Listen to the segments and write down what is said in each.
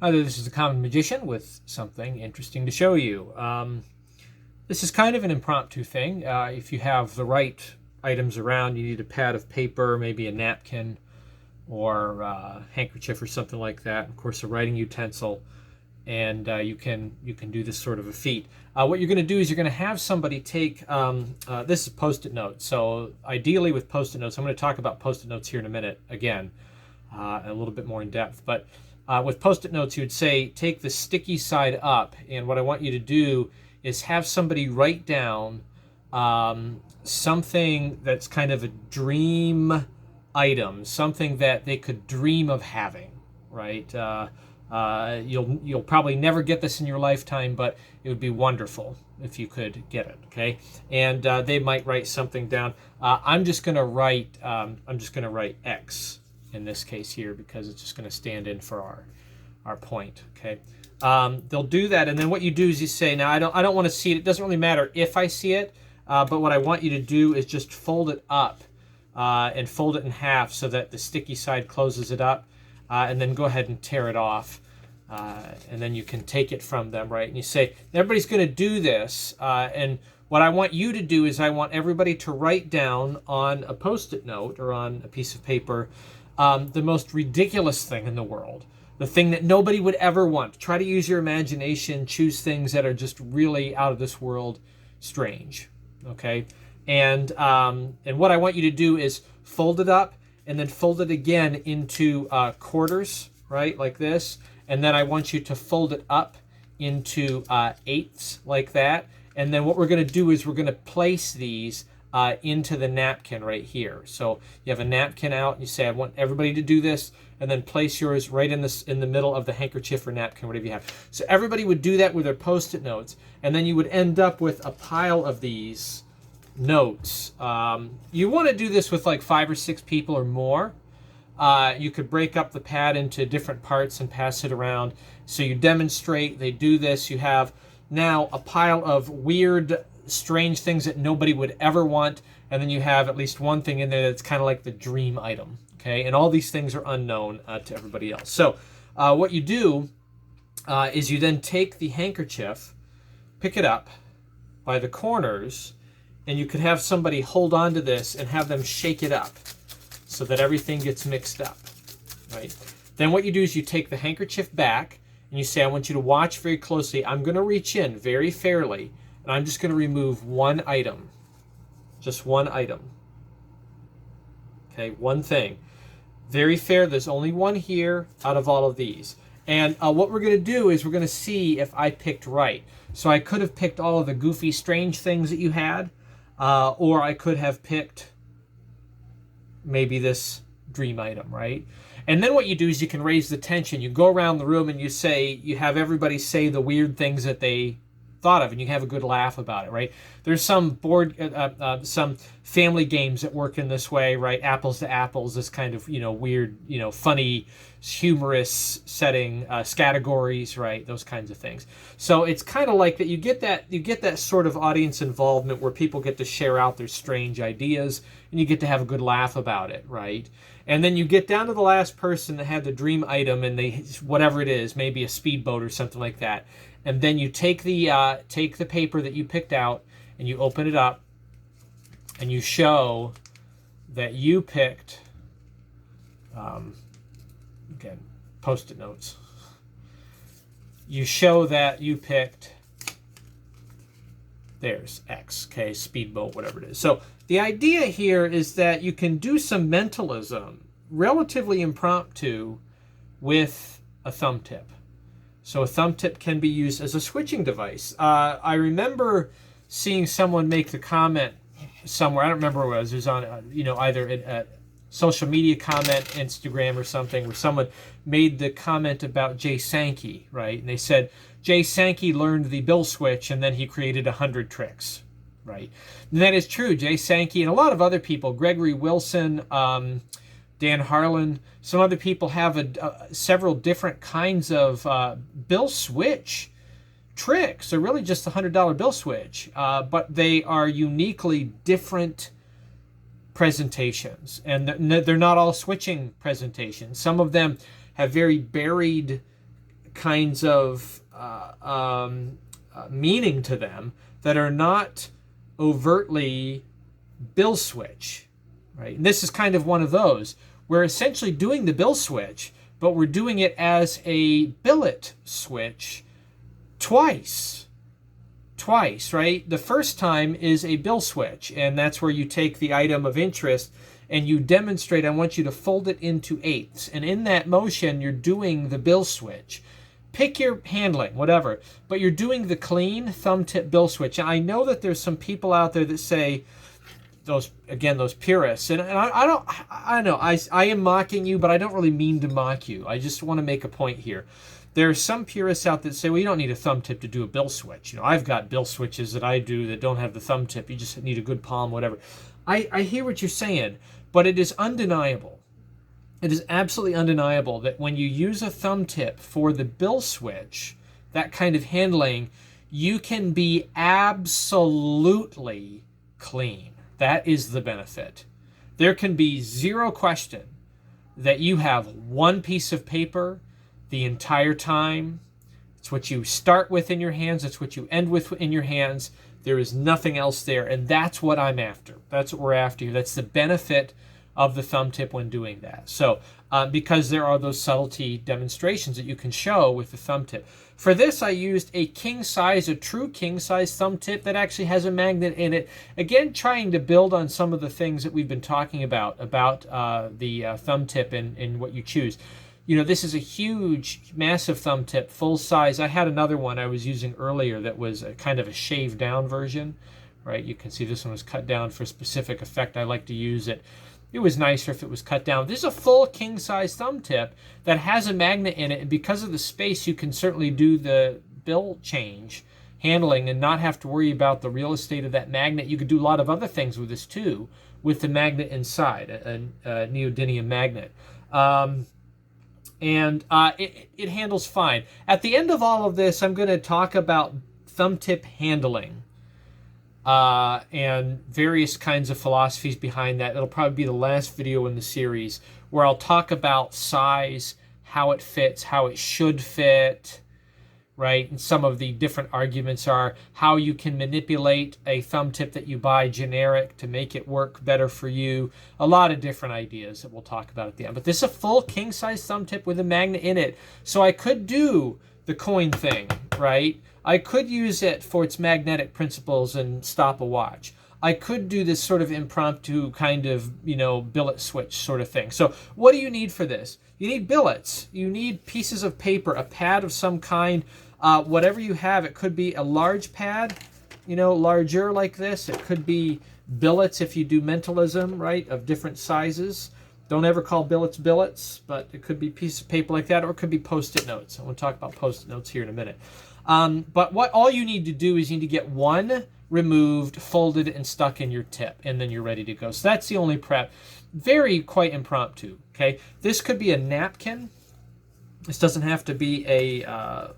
Hi there, this is the Common Magician with something interesting to show you. This is kind of an impromptu thing. If you have the right items around, you need a pad of paper, maybe a napkin or a handkerchief or something like that. Of course, a writing utensil, and you can do this sort of a feat. What you're going to do is you're going to have somebody take this is Post-it notes. So ideally with Post-it notes, I'm going to talk about Post-it notes here in a minute again, a little bit more in depth, but. With Post-it notes, you would say, take the sticky side up, and what I want you to do is have somebody write down something that's kind of a dream item, something that they could dream of having, right? You'll probably never get this in your lifetime, but it would be wonderful if you could get it, okay? And they might write something down. I'm just going to write X in this case here, because it's just going to stand in for our point. Okay, they'll do that, and then what you do is you say, now I don't want to see it. It doesn't really matter if I see it, but what I want you to do is just fold it up and fold it in half so that the sticky side closes it up, and then go ahead and tear it off, and then you can take it from them, right? And you say, everybody's going to do this, and what I want you to do is I want everybody to write down on a Post-it note or on a piece of paper the most ridiculous thing in the world, the thing that nobody would ever want. Try to use your imagination, choose things that are just really out of this world strange, okay? And what I want you to do is fold it up and then fold it again into quarters, right, like this, and then I want you to fold it up into eighths like that, and then what we're going to do is we're going to place these into the napkin right here. So you have a napkin out, and you say, I want everybody to do this, and then place yours right in the middle of the handkerchief or napkin, whatever you have. So everybody would do that with their Post-it notes, and then you would end up with a pile of these notes. You want to do this with like 5 or 6 people or more. You could break up the pad into different parts and pass it around. So you demonstrate, they do this, you have now a pile of weird, strange things that nobody would ever want, and then you have at least one thing in there that's kind of like the dream item, okay? And all these things are unknown to everybody else. So what you do is you then take the handkerchief, pick it up by the corners, and you could have somebody hold on to this and have them shake it up so that everything gets mixed up, right? Then what you do is you take the handkerchief back and you say, I want you to watch very closely. I'm going to reach in very fairly, and I'm just going to remove one item. Just one item. Okay, one thing. Very fair. There's only one here out of all of these. And what we're going to do is we're going to see if I picked right. So I could have picked all of the goofy, strange things that you had, or I could have picked maybe this dream item, right? And then what you do is you can raise the tension. You go around the room and you have everybody say the weird things that they thought of, and you have a good laugh about it, right? There's some some family games that work in this way, right? Apples to Apples, this kind of, weird, funny, humorous setting, categories, right? Those kinds of things. So it's kind of like that. You get that sort of audience involvement where people get to share out their strange ideas, and you get to have a good laugh about it, right? And then you get down to the last person that had the dream item, and they, whatever it is, maybe a speedboat or something like that. And then you take the paper that you picked out, and you open it up, and you show that you picked, again, Post-it notes. You show that you picked, there's X, okay, speedboat, whatever it is. So the idea here is that you can do some mentalism, relatively impromptu, with a thumb tip. So a thumb tip can be used as a switching device. I remember seeing someone make the comment somewhere. I don't remember where it was on, either a social media comment, Instagram or something, where someone made the comment about Jay Sankey, right? And they said, Jay Sankey learned the bill switch and then he created 100 tricks, right? And that is true. Jay Sankey and a lot of other people, Gregory Wilson, Dan Harlan, some other people have several different kinds of bill switch tricks. They're really just a $100 bill switch, but they are uniquely different presentations, and they're not all switching presentations. Some of them have very buried kinds of meaning to them that are not overtly bill switch, right? And this is kind of one of those. We're essentially doing the bill switch, but we're doing it as a billet switch twice, right? The first time is a bill switch, and that's where you take the item of interest and you demonstrate, I want you to fold it into eighths. And in that motion, you're doing the bill switch. Pick your handling, whatever, but you're doing the clean thumb tip bill switch. And I know that there's some people out there that say, those purists, and I know I am mocking you, but I don't really mean to mock you. I just want to make a point here. There are some purists out that say, well, you don't need a thumb tip to do a bill switch. I've got bill switches that I do that don't have the thumb tip. You just need a good palm, whatever. I hear what you're saying, but it is undeniable. It is absolutely undeniable that when you use a thumb tip for the bill switch, that kind of handling, you can be absolutely clean. That is the benefit. There can be zero question that you have one piece of paper the entire time. It's what you start with in your hands. It's what you end with in your hands. There is nothing else there, and that's what I'm after. That's what we're after here. That's the benefit of the thumb tip when doing that. So because there are those subtlety demonstrations that you can show with the thumb tip. For this, I used a king size, a true king size thumb tip that actually has a magnet in it. Again, trying to build on some of the things that we've been talking about the thumb tip and what you choose. This is a huge, massive thumb tip, full size. I had another one I was using earlier that was a kind of a shaved down version, right? You can see this one was cut down for a specific effect. I like to use it. It was nicer if it was cut down. This is a full king size thumb tip that has a magnet in it, and because of the space, you can certainly do the bill change handling and not have to worry about the real estate of that magnet. You could do a lot of other things with this too, with the magnet inside, a neodymium magnet. It handles fine. At the end of all of this, I'm going to talk about thumb tip handling and various kinds of philosophies behind that. It'll probably be the last video in the series where I'll talk about size, how it fits, how it should fit, right? And some of the different arguments are how you can manipulate a thumb tip that you buy generic to make it work better for you. A lot of different ideas that we'll talk about at the end. But this is a full king-size thumb tip with a magnet in it. So I could do the coin thing, right? I could use it for its magnetic principles and stop a watch. I could do this sort of impromptu kind of, billet switch sort of thing. So what do you need for this? You need billets. You need pieces of paper, a pad of some kind, whatever you have. It could be a large pad, larger like this. It could be billets if you do mentalism, right, of different sizes. Don't ever call billets billets, but it could be a piece of paper like that, or it could be Post-it notes. I want to talk about Post-it notes here in a minute. But all you need to do is you need to get one removed, folded, and stuck in your tip, and then you're ready to go. So that's the only prep. Quite impromptu, okay? This could be a napkin. This doesn't have to be a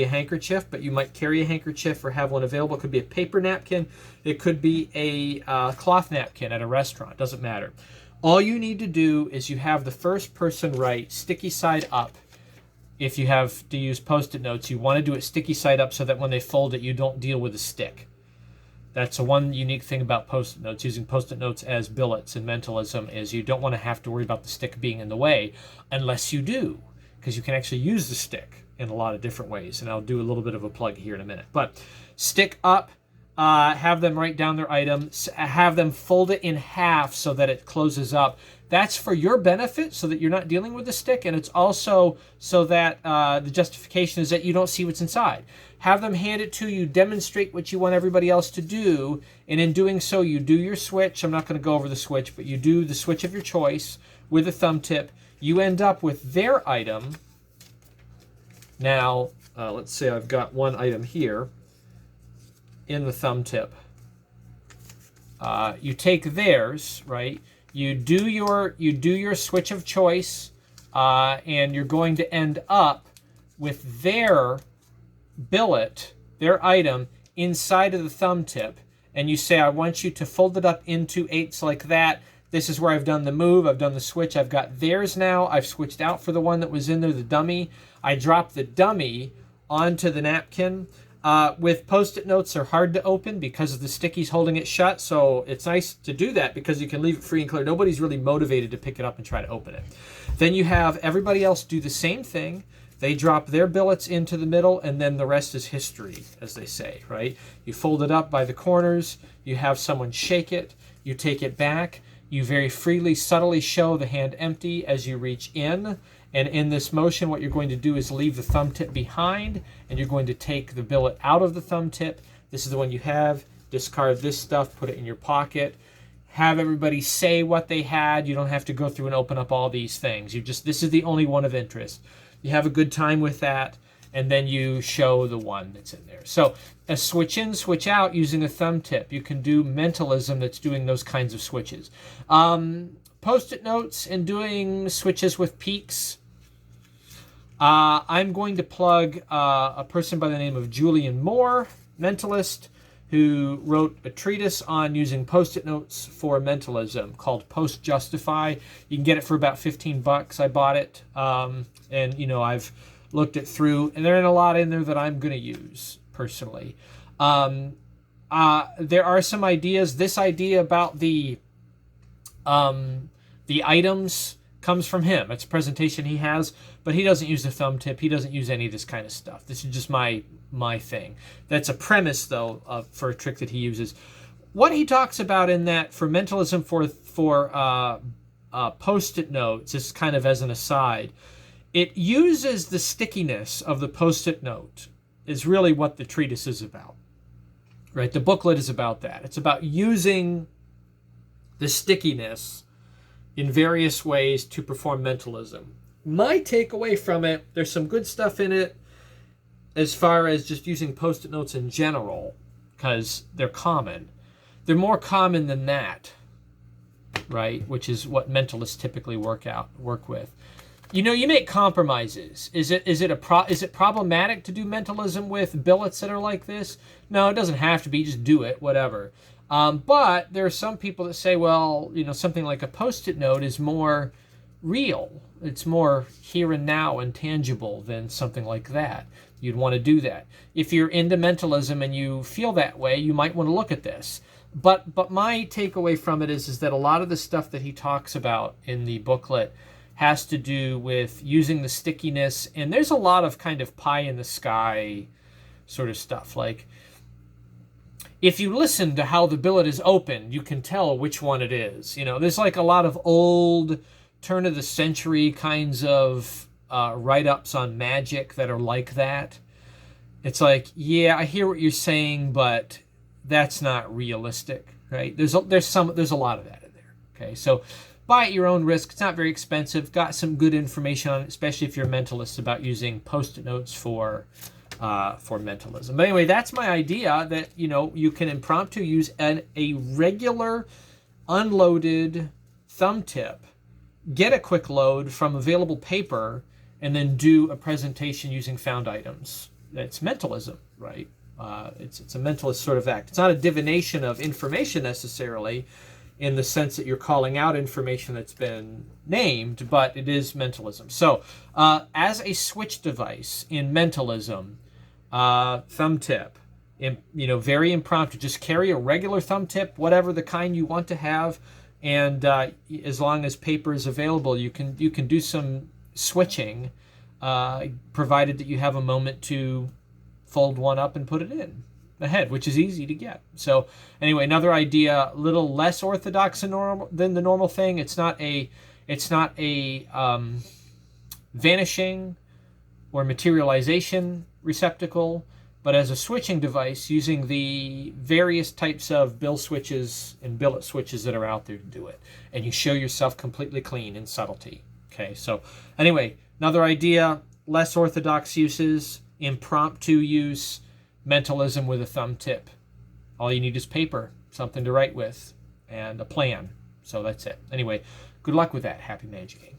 handkerchief, but you might carry a handkerchief or have one available. It could be a paper napkin. It could be a cloth napkin at a restaurant. Doesn't matter. All you need to do is you have the first person write sticky side up. If you have to use Post-it notes, you want to do it sticky side up so that when they fold it, you don't deal with a stick. That's the one unique thing about Post-it notes, using Post-it notes as billets in mentalism, is you don't want to have to worry about the stick being in the way unless you do, because you can actually use the stick in a lot of different ways, and I'll do a little bit of a plug here in a minute. But stick up, have them write down their item, have them fold it in half so that it closes up. That's for your benefit, so that you're not dealing with the stick, and it's also so that the justification is that you don't see what's inside. Have them hand it to you, demonstrate what you want everybody else to do, and in doing so, you do your switch. I'm not going to go over the switch, but you do the switch of your choice with a thumb tip. You end up with their item. Now, let's say I've got one item here in the thumb tip. You take theirs, right? You do your switch of choice, and you're going to end up with their billet, their item, inside of the thumb tip. And you say, I want you to fold it up into eighths like that. This is where I've done the move. I've done the switch. I've got theirs now. I've switched out for the one that was in there, the dummy. I dropped the dummy onto the napkin. With Post-it notes, they're hard to open because of the stickies holding it shut. So it's nice to do that because you can leave it free and clear. Nobody's really motivated to pick it up and try to open it. Then you have everybody else do the same thing. They drop their billets into the middle, and then the rest is history, as they say, right? You fold it up by the corners. You have someone shake it. You take it back. You very freely, subtly show the hand empty as you reach in. And in this motion, what you're going to do is leave the thumb tip behind, and you're going to take the billet out of the thumb tip. This is the one you have. Discard this stuff, put it in your pocket. Have everybody say what they had. You don't have to go through and open up all these things. This is the only one of interest. You have a good time with that, and then you show the one that's in there. So a switch in, switch out using a thumb tip. You can do mentalism that's doing those kinds of switches. Post-it notes and doing switches with peaks. I'm going to plug a person by the name of Julian Moore, mentalist, who wrote a treatise on using Post-it notes for mentalism called Post Justify. You can get it for about $15. I bought it, and I've looked it through, and there are a lot in there that I'm going to use personally. There are some ideas. This idea about the items comes from him. It's a presentation he has, but he doesn't use the thumb tip. He doesn't use any of this kind of stuff. This is just my thing. That's a premise, though, for a trick that he uses. What he talks about in that for mentalism for Post-it notes, just kind of as an aside, it uses the stickiness of the Post-it note is really what the treatise is about, right? The booklet is about that. It's about using the stickiness in various ways to perform mentalism. My takeaway from it, there's some good stuff in it as far as just using Post-it notes in general, because they're common. They're more common than that, right? Which is what mentalists typically work with. You make compromises. Is it problematic to do mentalism with billets that are like this? No, it doesn't have to be. Just do it, whatever. But there are some people that say, well, something like a Post-it note is more real. It's more here and now and tangible than something like that. You'd want to do that. If you're into mentalism and you feel that way, you might want to look at this. But my takeaway from it is that a lot of the stuff that he talks about in the booklet has to do with using the stickiness, and there's a lot of kind of pie in the sky sort of stuff. Like, if you listen to how the billet is opened, you can tell which one it is. There's like a lot of old turn of the century kinds of write-ups on magic that are like that. It's like, yeah, I hear what you're saying, but that's not realistic, right? There's a lot of that in there. Okay, so buy at your own risk. It's not very expensive. Got some good information on it, especially if you're a mentalist, about using Post-it notes for mentalism. But anyway, that's my idea, that you can impromptu use a regular unloaded thumb tip, get a quick load from available paper, and then do a presentation using found items. That's mentalism, right? It's a mentalist sort of act. It's not a divination of information necessarily, in the sense that you're calling out information that's been named, but it is mentalism. So as a switch device in mentalism, thumb tip, very impromptu. Just carry a regular thumb tip, whatever the kind you want to have, and as long as paper is available, you can do some switching, provided that you have a moment to fold one up and put it in the head, which is easy to get. So anyway, another idea, a little less orthodox than the normal thing. It's not a vanishing or materialization receptacle, but as a switching device using the various types of bill switches and billet switches that are out there to do it. And you show yourself completely clean in subtlety. Okay, so anyway, another idea, less orthodox uses, impromptu use, mentalism with a thumb tip. All you need is paper, something to write with, and a plan. So that's it. Anyway, good luck with that. Happy magicking.